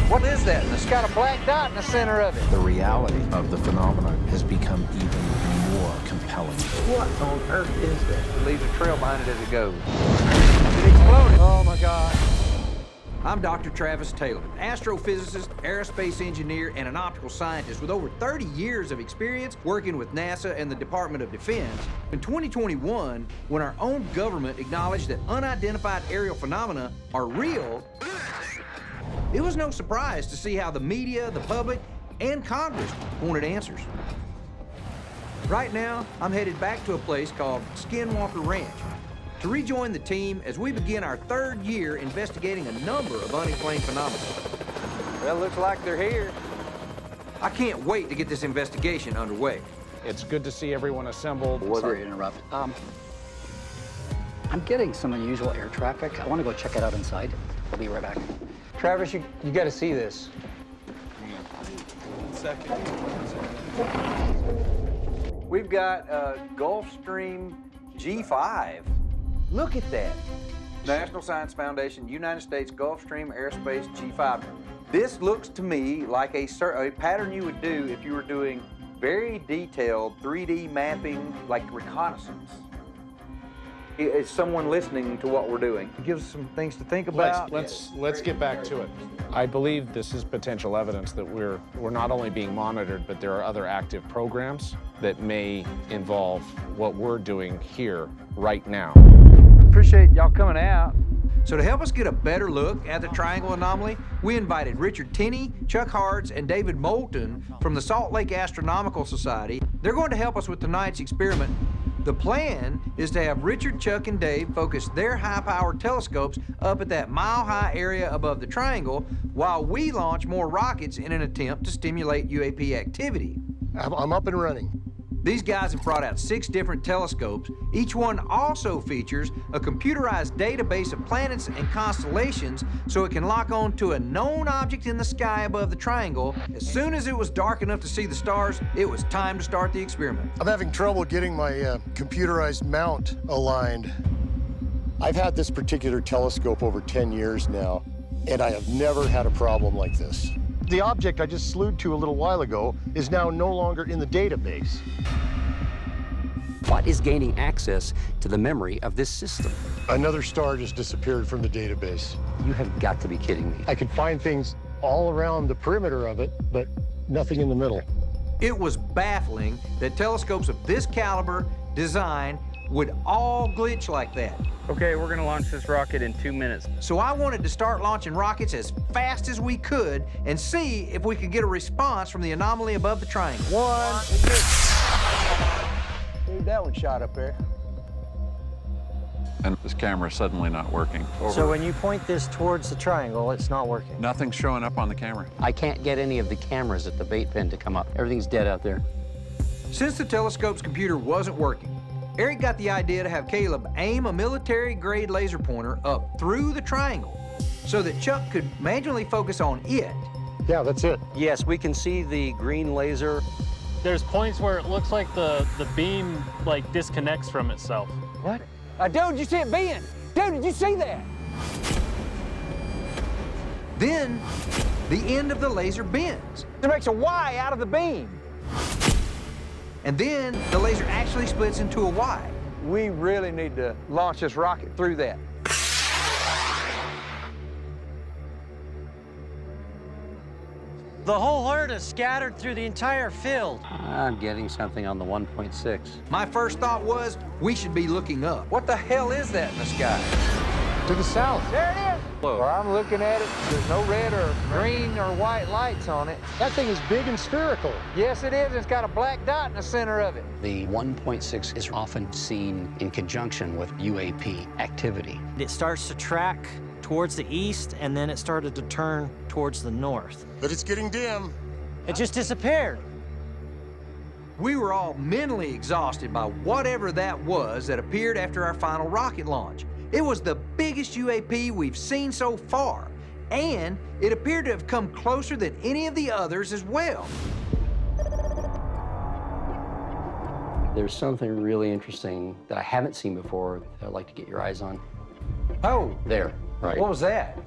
What is that? It's got a black dot in the center of it. The reality of the phenomenon has become even more compelling. What on earth is that? It leaves a trail behind it as it goes. It exploded. Oh my God. I'm Dr. Travis Taylor, astrophysicist, aerospace engineer, and an optical scientist with over 30 years of experience working with NASA and the Department of Defense. In 2021, when our own government acknowledged that unidentified aerial phenomena are real, it was no surprise to see how the media, the public, and Congress wanted answers. Right now, I'm headed back to a place called Skinwalker Ranch to rejoin the team as we begin our third year investigating a number of unexplained phenomena. Well, looks like they're here. I can't wait to get this investigation underway. It's good to see everyone assembled. Sorry to interrupt. I'm getting some unusual air traffic. I want to go check it out inside. I'll be right back. Travis, you got to see this. 1 second. We've got a Gulfstream G5. Look at that. National Science Foundation, United States Gulfstream Aerospace G5. This looks to me like a pattern you would do if you were doing very detailed 3D mapping, like reconnaissance. Is someone listening to what we're doing? It gives us some things to think about. Let's get back to it. I believe this is potential evidence that we're not only being monitored, but there are other active programs that may involve what we're doing here right now. Appreciate y'all coming out. So to help us get a better look at the Triangle Anomaly, we invited Richard Tenney, Chuck Hartz, and David Moulton from the Salt Lake Astronomical Society. They're going to help us with tonight's experiment. The plan is to have Richard, Chuck, and Dave focus their high-powered telescopes up at that mile-high area above the triangle while we launch more rockets in an attempt to stimulate UAP activity. I'm up and running. These guys have brought out 6 different telescopes. Each one also features a computerized database of planets and constellations so it can lock on to a known object in the sky above the triangle. As soon as it was dark enough to see the stars, it was time to start the experiment. I'm having trouble getting my computerized mount aligned. I've had this particular telescope over 10 years now, and I have never had a problem like this. The object I just slewed to a little while ago is now no longer in the database. What is gaining access to the memory of this system? Another star just disappeared from the database. You have got to be kidding me. I could find things all around the perimeter of it, but nothing in the middle. It was baffling that telescopes of this caliber, design, would all glitch like that. Okay, we're gonna launch this rocket in 2 minutes. So I wanted to start launching rockets as fast as we could and see if we could get a response from the anomaly above the triangle. One. Dude, that one shot up there. And this camera's suddenly not working. Over. So when you point this towards the triangle, it's not working? Nothing's showing up on the camera. I can't get any of the cameras at the bait pen to come up. Everything's dead out there. Since the telescope's computer wasn't working, Eric got the idea to have Caleb aim a military-grade laser pointer up through the triangle so that Chuck could manually focus on it. Yeah, that's it. Yes, we can see the green laser. There's points where it looks like the beam like disconnects from itself. What? Dude, you see it bend? Dude, did you see that? Then, the end of the laser bends. It makes a Y out of the beam. And then, the laser actually splits into a Y. We really need to launch this rocket through that. The whole herd is scattered through the entire field. I'm getting something on the 1.6. My first thought was, we should be looking up. What the hell is that in the sky? To the south. There it is. Well, I'm looking at it. There's no red or green or white lights on it. That thing is big and spherical. Yes, it is. It's got a black dot in the center of it. The 1.6 is often seen in conjunction with UAP activity. It starts to track towards the east, and then it started to turn towards the north. But it's getting dim. It just disappeared. We were all mentally exhausted by whatever that was that appeared after our final rocket launch. It was the biggest UAP we've seen so far, and it appeared to have come closer than any of the others as well. There's something really interesting that I haven't seen before that I'd like to get your eyes on. Oh, There, right. what was that?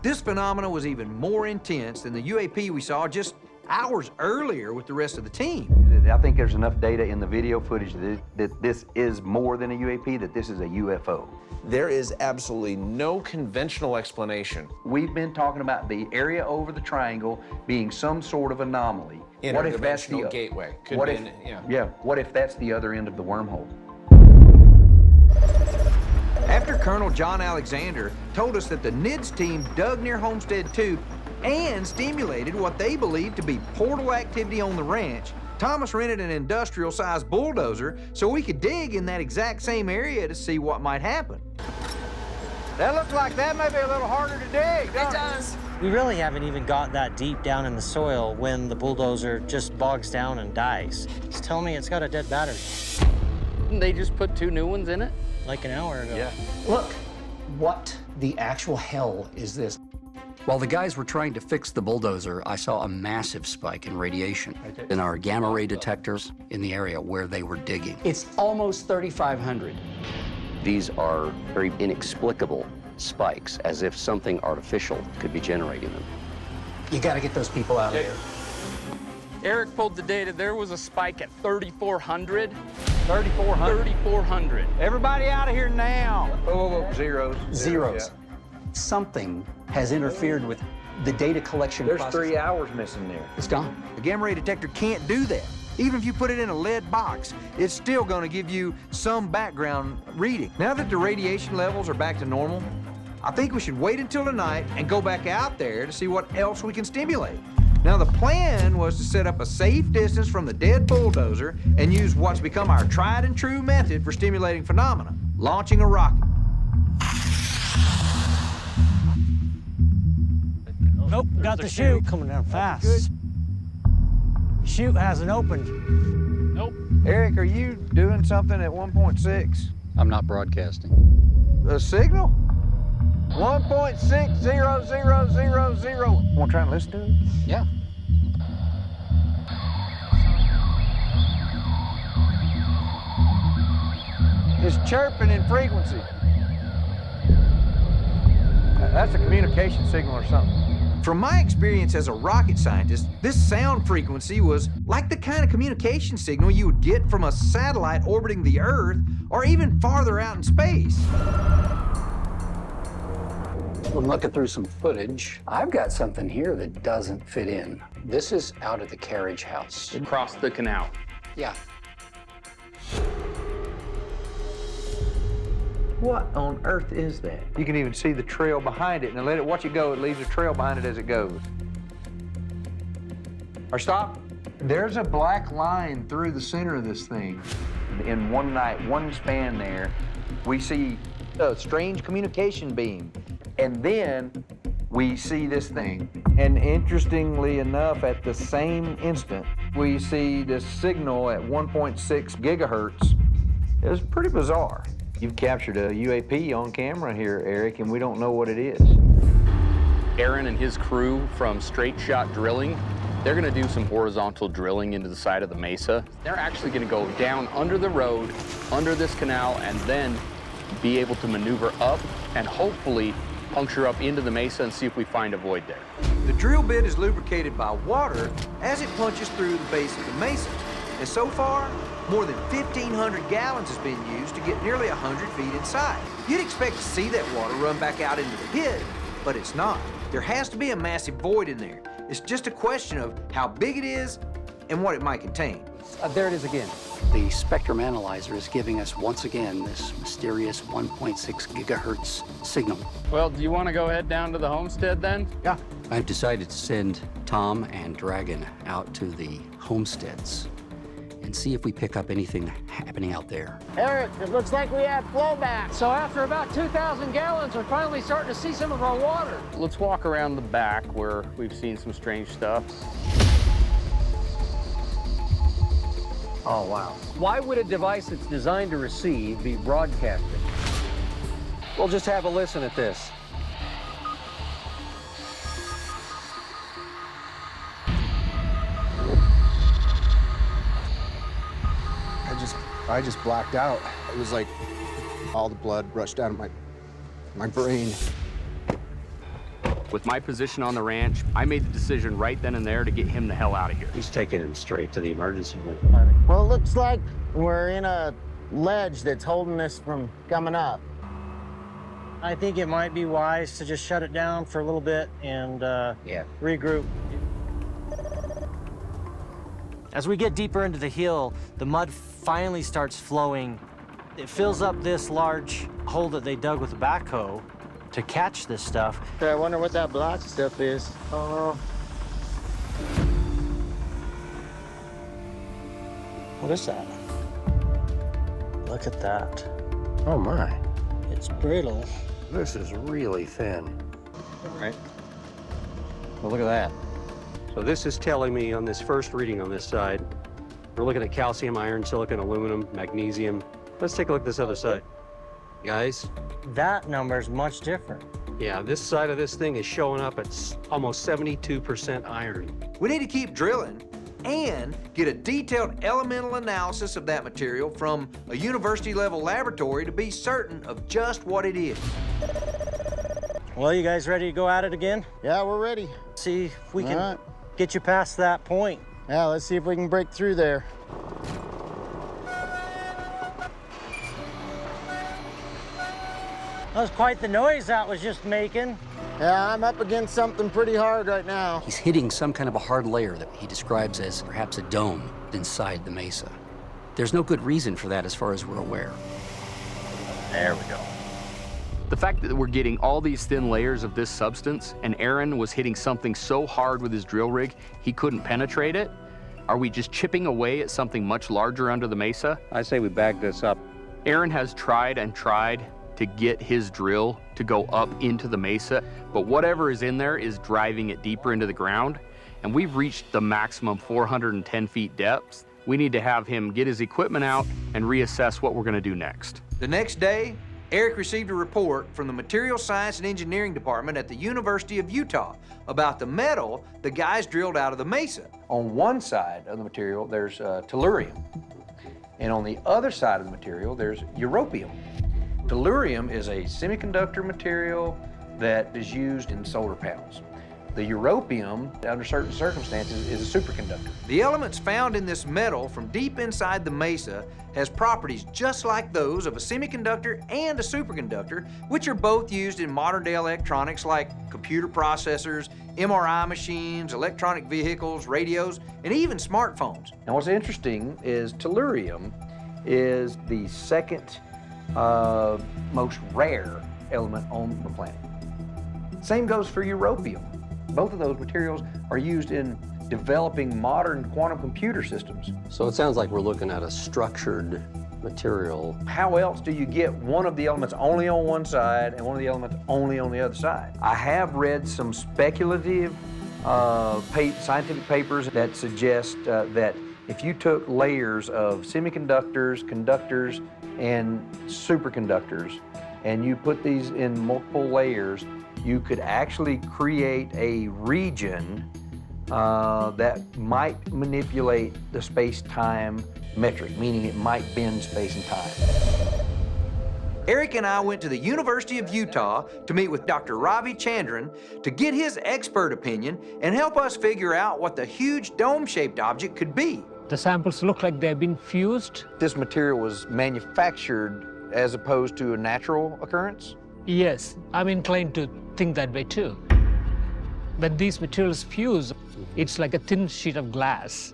This phenomena was even more intense than the UAP we saw just hours earlier with the rest of the team. I think there's enough data in the video footage that this is more than a UAP, that this is a UFO. There is absolutely no conventional explanation. We've been talking about the area over the triangle being some sort of anomaly. What if that's the gateway? Could what be if, what if that's the other end of the wormhole? After Colonel John Alexander told us that the NIDS team dug near Homestead 2 and stimulated what they believed to be portal activity on the ranch, Thomas rented an industrial-sized bulldozer so we could dig in that exact same area to see what might happen. That looks like that may be a little harder to dig, doesn't it? does. We really haven't even got that deep down in the soil when the bulldozer just bogs down and dies. It's telling me it's got a dead battery. Didn't they just put 2 new ones in it? Like an hour ago. Yeah. Look, what the actual hell is this? While the guys were trying to fix the bulldozer, I saw a massive spike in radiation in our gamma ray detectors in the area where they were digging. It's almost 3,500. These are very inexplicable spikes, as if something artificial could be generating them. You got to get those people out of there. Eric pulled the data. There was a spike at 3,400. 3,400? 3,400. Everybody out of here now. Whoa, zeros. Zeros. Something has interfered with the data collection There's process. 3 hours missing there. It's gone. The gamma ray detector can't do that. Even if you put it in a lead box, it's still going to give you some background reading. Now that the radiation levels are back to normal, I think we should wait until tonight and go back out there to see what else we can stimulate. Now, the plan was to set up a safe distance from the dead bulldozer and use what's become our tried and true method for stimulating phenomena, launching a rocket. Nope, got the chute coming down fast. Chute hasn't opened. Nope. Eric, are you doing something at 1.6? I'm not broadcasting. The signal? 1.60000. Want to try and listen to it? Yeah. It's chirping in frequency. That's a communication signal or something. From my experience as a rocket scientist, this sound frequency was like the kind of communication signal you would get from a satellite orbiting the Earth or even farther out in space. I'm looking through some footage. I've got something here that doesn't fit in. This is out of the carriage house. Across the canal. Yeah. What on earth is that? You can even see the trail behind it, and let it watch it go. It leaves a trail behind it as it goes. Or stop. There's a black line through the center of this thing. In one night, one span there, we see a strange communication beam. And then we see this thing. And interestingly enough, at the same instant, we see this signal at 1.6 gigahertz. It was pretty bizarre. You've captured a UAP on camera here, Eric, and we don't know what it is. Aaron and his crew from Straight Shot Drilling, they're gonna do some horizontal drilling into the side of the mesa. They're actually gonna go down under the road, under this canal, and then be able to maneuver up and hopefully puncture up into the mesa and see if we find a void there. The drill bit is lubricated by water as it punches through the base of the mesa. And so far, more than 1,500 gallons has been used to get nearly 100 feet inside. You'd expect to see that water run back out into the pit, but it's not. There has to be a massive void in there. It's just a question of how big it is and what it might contain. There it is again. The spectrum analyzer is giving us once again this mysterious 1.6 gigahertz signal. Well, do you want to go head down to the homestead then? Yeah. I've decided to send Tom and Dragon out to the homesteads and see if we pick up anything happening out there. Eric, it looks like we have flowback. So after about 2,000 gallons, we're finally starting to see some of our water. Let's walk around the back where we've seen some strange stuff. Oh, wow. Why would a device that's designed to receive be broadcasting? We'll just have a listen at this. I just blacked out. It was like all the blood rushed out of my brain. With my position on the ranch, I made the decision right then and there to get him the hell out of here. He's taking him straight to the emergency room. Well, it looks like we're in a ledge that's holding us from coming up. I think it might be wise to just shut it down for a little bit and regroup. As we get deeper into the hill, the mud finally starts flowing. It fills up this large hole that they dug with a backhoe to catch this stuff. I wonder what that black stuff is. What is that? Look at that. Oh, my. It's brittle. This is really thin. Right. Well, look at that. So this is telling me on this first reading on this side, we're looking at calcium, iron, silicon, aluminum, magnesium. Let's take a look at this other side. Guys? That number is much different. Yeah, this side of this thing is showing up at almost 72% iron. We need to keep drilling and get a detailed elemental analysis of that material from a university-level laboratory to be certain of just what it is. Well, you guys ready to go at it again? Yeah, we're ready. See if we can get you past that point. Yeah, let's see if we can break through there. That was quite the noise that was just making. Yeah, I'm up against something pretty hard right now. He's hitting some kind of a hard layer that he describes as perhaps a dome inside the mesa. There's no good reason for that as far as we're aware. There we go. The fact that we're getting all these thin layers of this substance and Aaron was hitting something so hard with his drill rig he couldn't penetrate it, are we just chipping away at something much larger under the mesa? I say we bag this up. Aaron has tried and tried to get his drill to go up into the mesa, but whatever is in there is driving it deeper into the ground, and we've reached the maximum 410 feet depth. We need to have him get his equipment out and reassess what we're gonna do next. The next day, Eric received a report from the Material Science and Engineering Department at the University of Utah about the metal the guys drilled out of the mesa. On one side of the material, there's tellurium, and on the other side of the material, there's europium. Tellurium is a semiconductor material that is used in solar panels. The europium, under certain circumstances, is a superconductor. The elements found in this metal from deep inside the mesa has properties just like those of a semiconductor and a superconductor, which are both used in modern-day electronics like computer processors, MRI machines, electronic vehicles, radios, and even smartphones. Now, what's interesting is tellurium is the second most rare element on the planet. Same goes for europium. Both of those materials are used in developing modern quantum computer systems. So it sounds like we're looking at a structured material. How else do you get one of the elements only on one side and one of the elements only on the other side? I have read some speculative scientific papers that suggest that if you took layers of semiconductors, conductors, and superconductors, and you put these in multiple layers, you could actually create a region that might manipulate the space-time metric, meaning it might bend space and time. Eric and I went to the University of Utah to meet with Dr. Ravi Chandran to get his expert opinion and help us figure out what the huge dome-shaped object could be. The samples look like they've been fused. This material was manufactured as opposed to a natural occurrence? Yes, I'm inclined to think that way too. When these materials fuse, it's like a thin sheet of glass.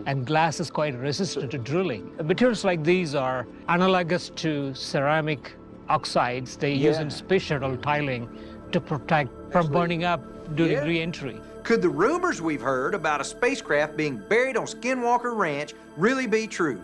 And glass is quite resistant to drilling. Materials like these are analogous to ceramic oxides they use in space shuttle tiling to protect from burning up during re-entry. Could the rumors we've heard about a spacecraft being buried on Skinwalker Ranch really be true?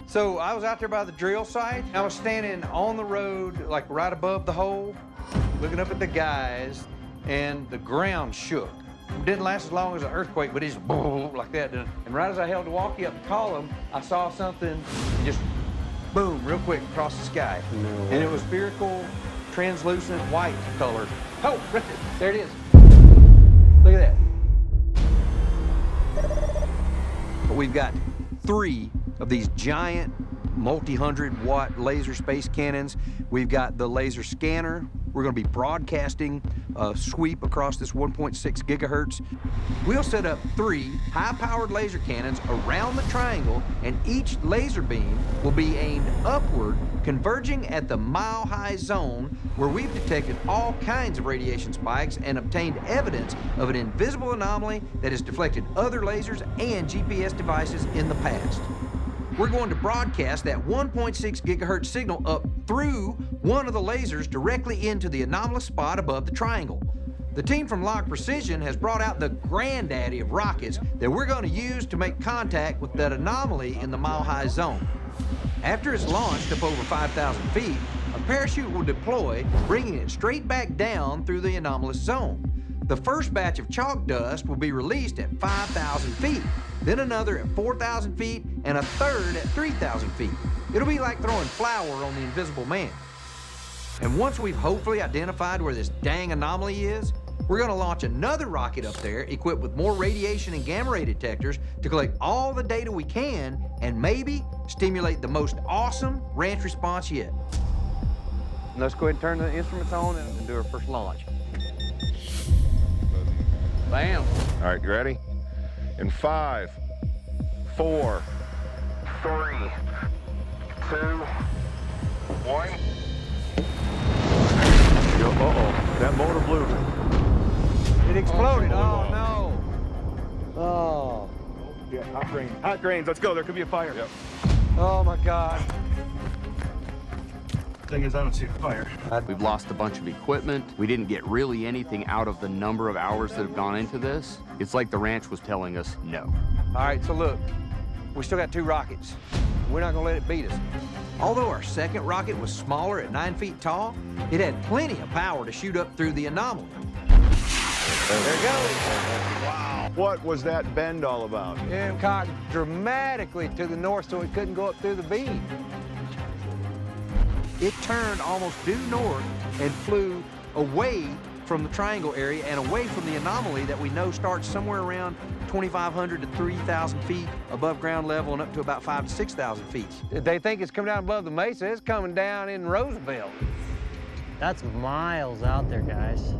So I was out there by the drill site. I was standing on the road, like right above the hole, looking up at the guys, and the ground shook. It didn't last as long as an earthquake, but it just boom, like that. And right as I held the walkie up to call them, I saw something just boom, real quick across the sky. And it was spherical, translucent white color. Oh, right there. There it is. Look at that. But we've got 3 of these giant multi-100-watt laser space cannons. We've got the laser scanner, We're going to be broadcasting a sweep across this 1.6 gigahertz. We'll set up 3 high-powered laser cannons around the triangle, and each laser beam will be aimed upward, converging at the mile-high zone where we've detected all kinds of radiation spikes and obtained evidence of an invisible anomaly that has deflected other lasers and GPS devices in the past. We're going to broadcast that 1.6 gigahertz signal up through one of the lasers directly into the anomalous spot above the triangle. The team from Lock Precision has brought out the granddaddy of rockets that we're going to use to make contact with that anomaly in the mile-high zone. After it's launched up over 5,000 feet, a parachute will deploy, bringing it straight back down through the anomalous zone. The first batch of chalk dust will be released at 5,000 feet, then another at 4,000 feet, and a third at 3,000 feet. It'll be like throwing flour on the invisible man. And once we've hopefully identified where this dang anomaly is, we're gonna launch another rocket up there equipped with more radiation and gamma ray detectors to collect all the data we can and maybe stimulate the most awesome ranch response yet. Let's go ahead and turn the instruments on and do our first launch. Bam. All right, you ready? In 5, 4, 3, 2, 1. Uh-oh, that motor blew. It exploded. Oh, no. Oh. Yeah, hot grains. Hot grains, let's go. There could be a fire. Yep. Oh my God. Thing is, I don't see a fire. We've lost a bunch of equipment. We didn't get really anything out of the number of hours that have gone into this. It's like the ranch was telling us no. All right, so look, we still got 2 rockets. We're not gonna let it beat us. Although our second rocket was smaller at 9 feet tall, it had plenty of power to shoot up through the anomaly. There it goes. Wow. What was that bend all about? It caught dramatically to the north so it couldn't go up through the beam. It turned almost due north and flew away from the triangle area and away from the anomaly that we know starts somewhere around 2,500 to 3,000 feet above ground level and up to about 5,000 to 6,000 feet. They think it's coming down above the Mesa. It's coming down in Roosevelt. That's miles out there, guys.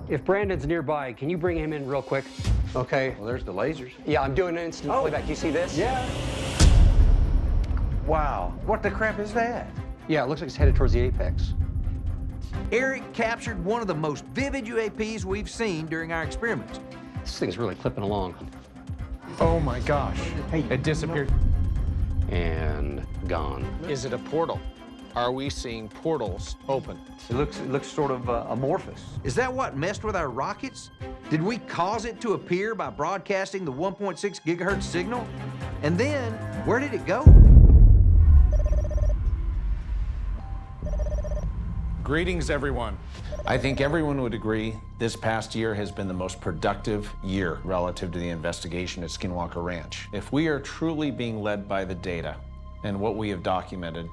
If Brandon's nearby, can you bring him in real quick? Okay. Well, there's the lasers. Yeah, I'm doing an instant playback. You see this? Yeah. Wow. What the crap is that? Yeah, it looks like it's headed towards the apex. Eric captured one of the most vivid UAPs we've seen during our experiments. This thing's really clipping along. Oh my gosh. It disappeared. And gone. Is it a portal? Are we seeing portals open? It looks sort of amorphous. Is that what messed with our rockets? Did we cause it to appear by broadcasting the 1.6 gigahertz signal? And then, where did it go? Greetings, everyone. I think everyone would agree this past year has been the most productive year relative to the investigation at Skinwalker Ranch. If we are truly being led by the data and what we have documented,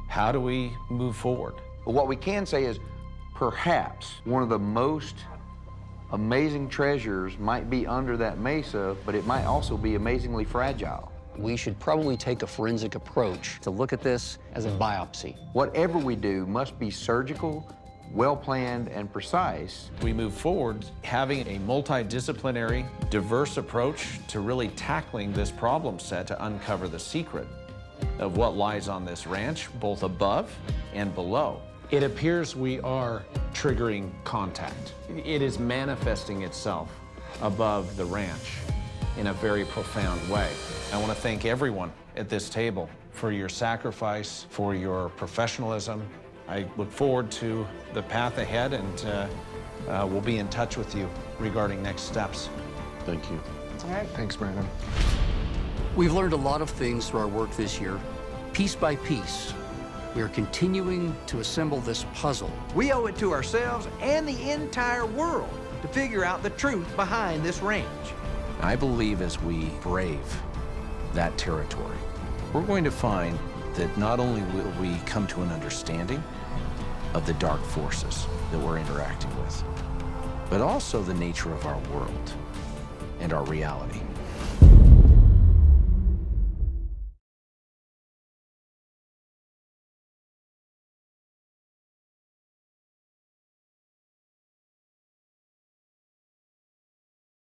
how do we move forward? But what we can say is perhaps one of the most amazing treasures might be under that mesa, but it might also be amazingly fragile. We should probably take a forensic approach to look at this as a biopsy. Whatever we do must be surgical, well-planned, and precise. We move forward having a multidisciplinary, diverse approach to really tackling this problem set to uncover the secret of what lies on this ranch, both above and below. It appears we are triggering contact. It is manifesting itself above the ranch in a very profound way. I want to thank everyone at this table for your sacrifice, for your professionalism. I look forward to the path ahead, and we'll be in touch with you regarding next steps. Thank you. All right. Thanks, Brandon. We've learned a lot of things through our work this year. Piece by piece, we are continuing to assemble this puzzle. We owe it to ourselves and the entire world to figure out the truth behind this ranch. I believe as we brave that territory, we're going to find that not only will we come to an understanding of the dark forces that we're interacting with, but also the nature of our world and our reality.